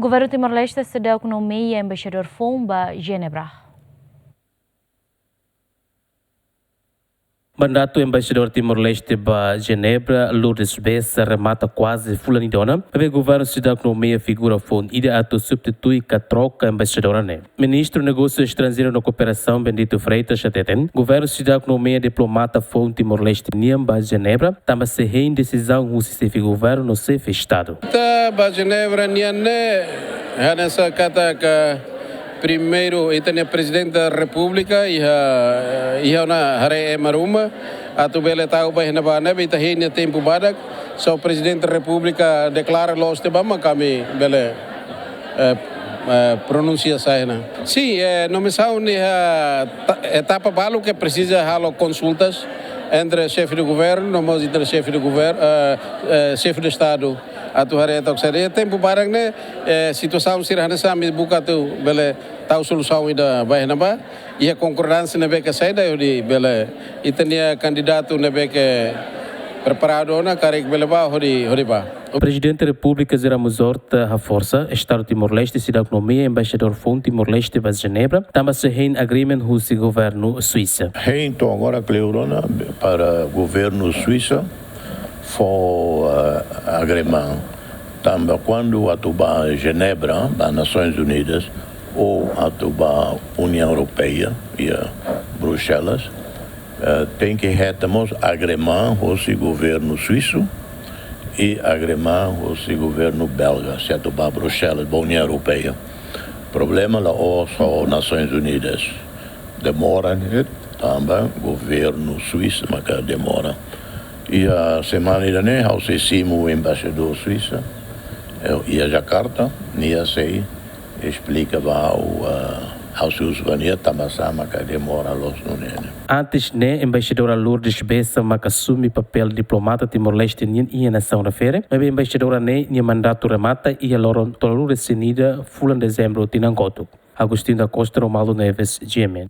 Governo Timor-Leste cedeu economia embaixador Fomba Genebra. Mandato embaixador Timor-Leste para Genebra, Lourdes Bessa, remata quase fulanidona. O governo cidade economia figura fundo e ato substitui que troca embaixadora né. Ministro Negócios Estrangeiros na Cooperação Bendito Freitas Chateten, governo cidade economia diplomata fundo Timor-Leste Niamba Genebra, também se em decisão o se governo no se estado. Ba Genebra niane nessa kata que primeiro itania presidente da República ia na hare maruma atu bele tau ba hina ba nebe ita tempo badak so presidente da República declara los te bama kami bele pronuncia saina. Sim, nomeação etapa balo que precisa halo consultas entre chefe do governo, nós entre chefe do governo, chefe do estado, atuaré toxaria tempo barang ne situação sirahana sami buka tu bele tahu solução ida baik napa ia concordância nebe que saída eu di bele itania candidato nebe que preparado na karek bele ba hori ba. O presidente da República Zeramos Horta a força Estado Timor-Leste cidade economia embaixador fundo Timor-Leste para Genebra também se em agreement com o governo suíça. Então agora Cleurona para o governo suíço for agreement também quando atuba Genebra das Nações Unidas ou atuba União Europeia e Bruxelas tem que termos agreement com o governo suíço e agreement com o governo belga se atuba Bruxelas, a União Europeia. Problema lá só Nações Unidas demora também governo suíço mas que demora. E a semana né, ao cimo o embaixador suíço e a Jakarta, nem sei, explica ao seus vania tamasama que demora los nunene. Antes né, embaixadora Lourdes Bessa mas assume papel diplomata Timor-Leste e a nação da feira, mas a embaixadora né, e mandato remata e a loro tolerou recenida fulan dezembro tinangoto. Agostinho da Costa Romalo Neves, GMN.